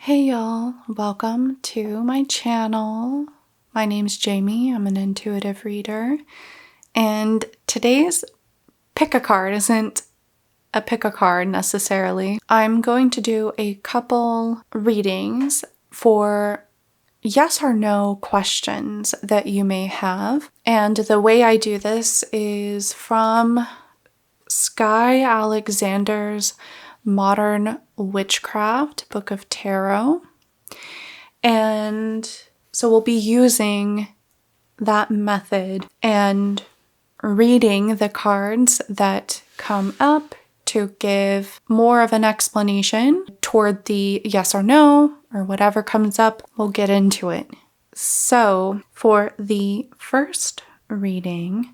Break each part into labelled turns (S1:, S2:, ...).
S1: Hey y'all, welcome to my channel. My name's Jamie, I'm an intuitive reader, and today's pick a card isn't a pick a card necessarily. I'm going to do a couple readings for yes or no questions that you may have, and the way I do this is from Skye Alexander's Modern Witchcraft book of tarot. And so we'll be using that method and reading the cards that come up to give more of an explanation toward the yes or no or whatever comes up. We'll get into it. So for the first reading,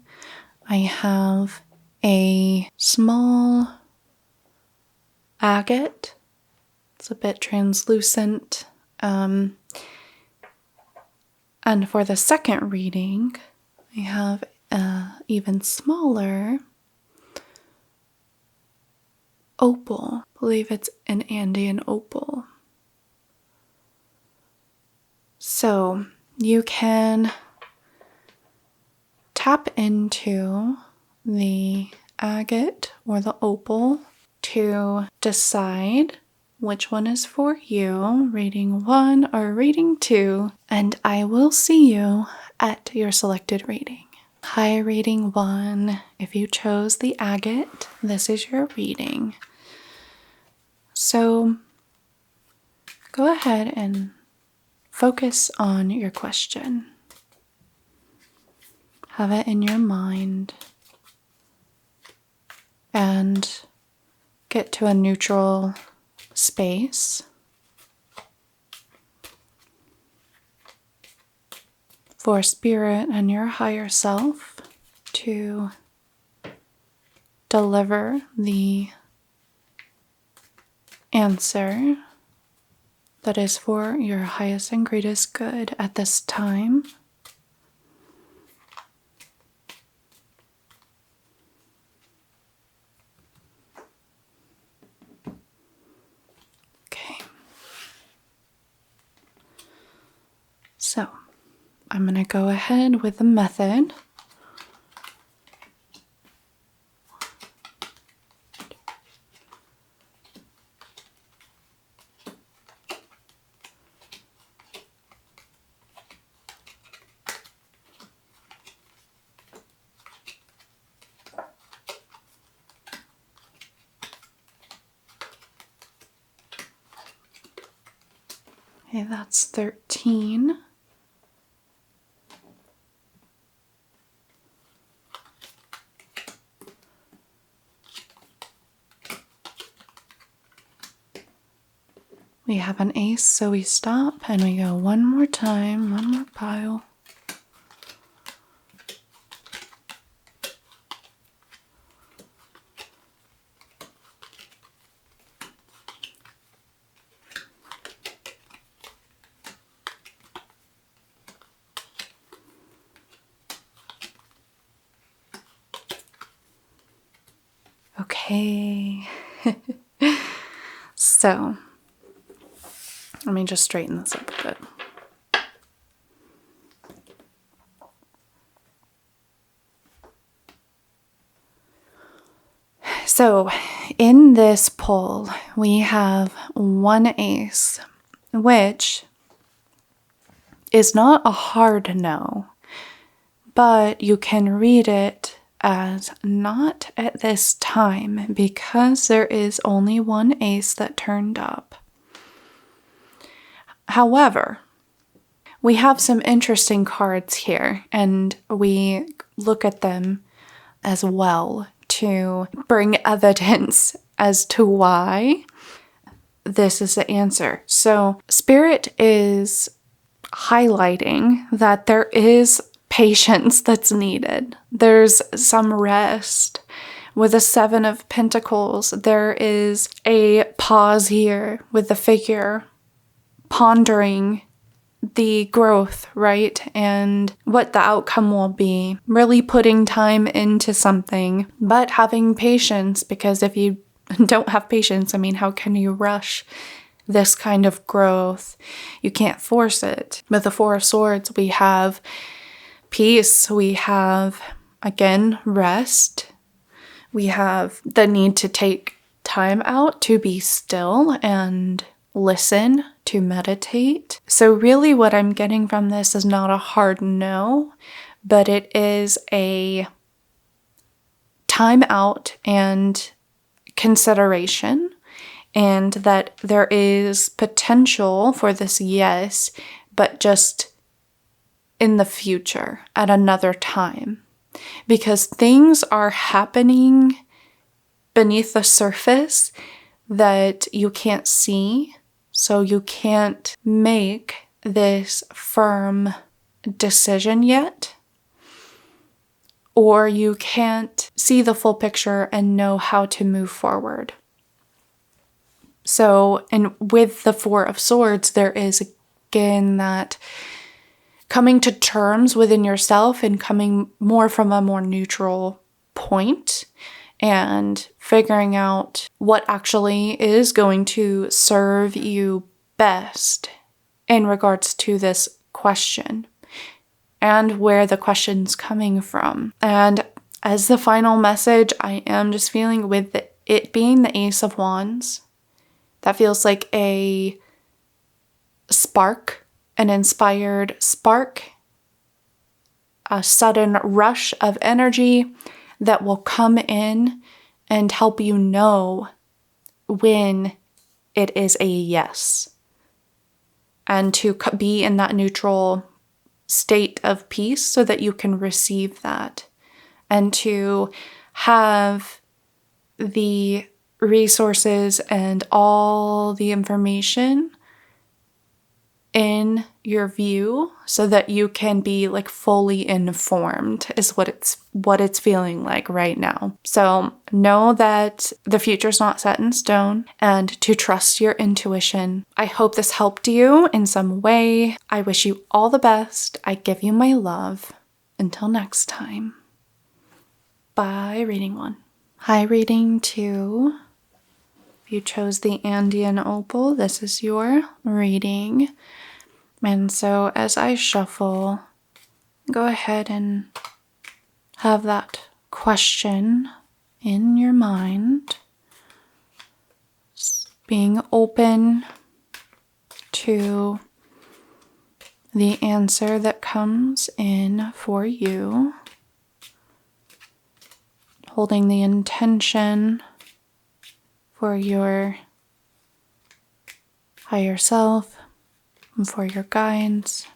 S1: I have a small agate. It's a bit translucent. And for the second reading, I have even smaller opal. I believe it's an Andean opal. So you can tap into the agate or the opal to decide which one is for you, reading 1 or reading 2, and I will see you at your selected reading. Hi, reading 1. If you chose the agate, this is your reading. So go ahead and focus on your question. Have it in your mind and get to a neutral space for spirit and your higher self to deliver the answer that is for your highest and greatest good at this time. So, I'm going to go ahead with the method. Okay, that's 13. We have an ace, so we stop and we go one more time, one more pile. Okay. So, let me just straighten this up a bit. So, in this pull, we have one ace, which is not a hard no, but you can read it as not at this time because there is only one ace that turned up. However, we have some interesting cards here, and we look at them as well to bring evidence as to why this is the answer. So, Spirit is highlighting that there is patience that's needed. There's some rest. With the 7 of Pentacles, there is a pause here with the figure pondering the growth, right? And what the outcome will be. Really putting time into something, but having patience, because if you don't have patience, I mean, how can you rush this kind of growth. You can't force it. With the Four of Swords, we have peace. We have, again, rest. We have the need to take time out to be still and listen, to meditate. So really what I'm getting from this is not a hard no, but it is a time out and consideration, and that there is potential for this yes, but just in the future at another time, because things are happening beneath the surface that you can't see, so you can't make this firm decision yet, or you can't see the full picture and know how to move forward. So, and with the Four of Swords, there is again that coming to terms within yourself and coming more from a more neutral point and figuring out what actually is going to serve you best in regards to this question and where the question's coming from. And as the final message, I am just feeling with it being the Ace of Wands, that feels like a spark, an inspired spark, a sudden rush of energy that will come in and help you know when it is a yes. And to be in that neutral state of peace so that you can receive that. And to have the resources and all the information in your view so that you can be like fully informed is what it's feeling like right now. So know that the future's not set in stone and to trust your intuition. I hope this helped you in some way. I wish you all the best. I give you my love. Until next time. Bye, reading 1. Hi, reading 2. If you chose the Andean Opal, this is your reading. And so as I shuffle, go ahead and have that question in your mind. Being open to the answer that comes in for you. Holding the intention for your higher self and for your guides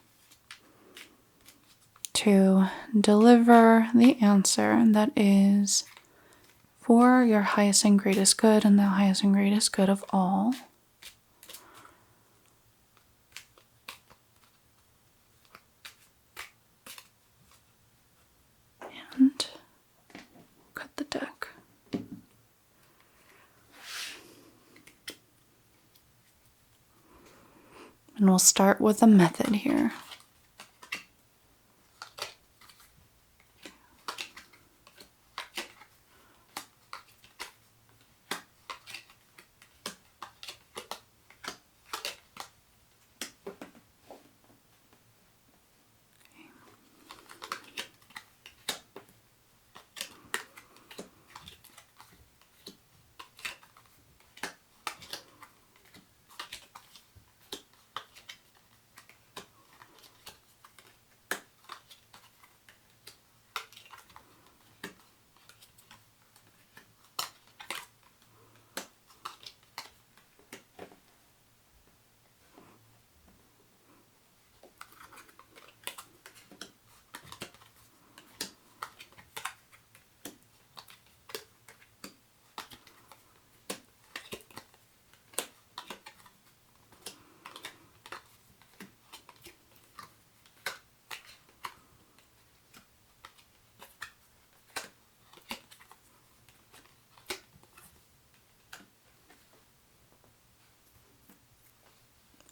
S1: to deliver the answer that is for your highest and greatest good and the highest and greatest good of all. And cut the deck. And we'll start with a method here.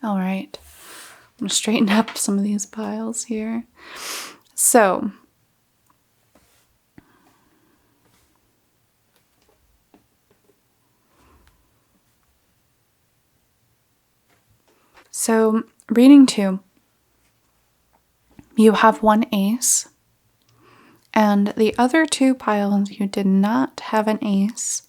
S1: All right, I'm going to straighten up some of these piles here. So, So, reading 2, you have 1 ace, and the other 2 piles you did not have an ace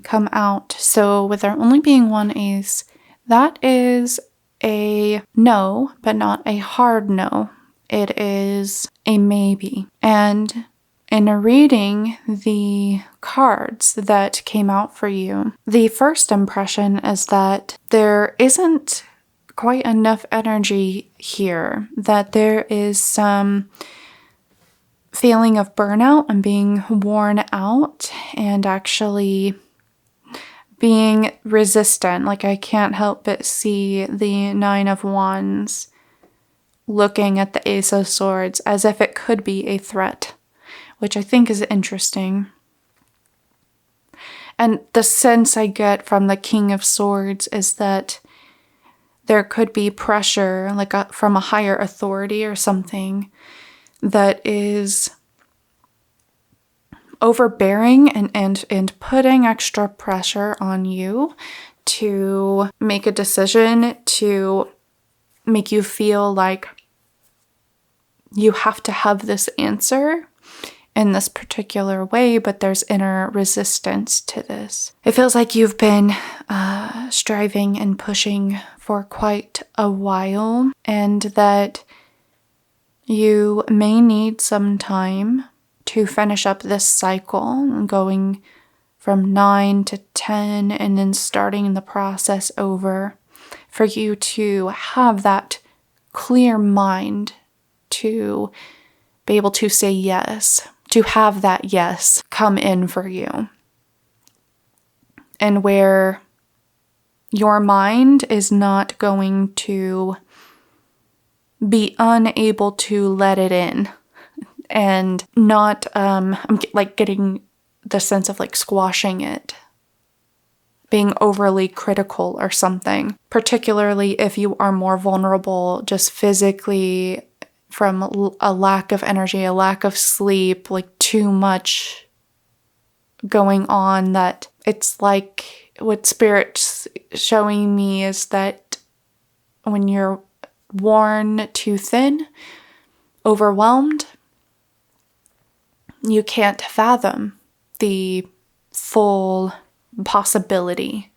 S1: come out. So, with there only being 1 ace, that is a no, but not a hard no. It is a maybe. And in reading the cards that came out for you, the first impression is that there isn't quite enough energy here, that there is some feeling of burnout and being worn out and actually being resistant. Like, I can't help but see the 9 of Wands looking at the Ace of Swords as if it could be a threat, which I think is interesting. And the sense I get from the King of Swords is that there could be pressure, like from a higher authority or something, that is overbearing and putting extra pressure on you to make a decision, to make you feel like you have to have this answer in this particular way, but there's inner resistance to this. It feels like you've been striving and pushing for quite a while, and that you may need some time to finish up this cycle, going from 9 to 10 and then starting the process over, for you to have that clear mind to be able to say yes, to have that yes come in for you. And where your mind is not going to be unable to let it in, and not, I'm like getting the sense of like squashing it, being overly critical or something, particularly if you are more vulnerable just physically from a lack of energy, a lack of sleep, like too much going on, that it's like what Spirit's showing me is that when you're worn too thin, overwhelmed, you can't fathom the full possibility.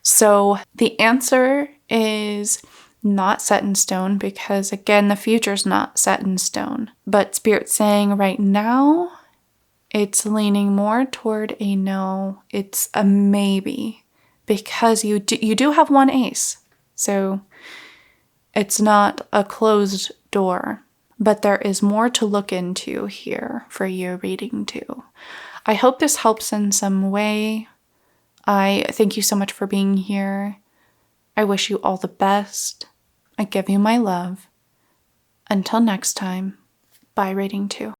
S1: So the answer is not set in stone, because again, the future's not set in stone. But Spirit's saying right now, it's leaning more toward a no. It's a maybe, because you do have 1 ace. So it's not a closed door, but there is more to look into here for you reading 2. I hope this helps in some way. I thank you so much for being here. I wish you all the best. I give you my love. Until next time, bye reading 2.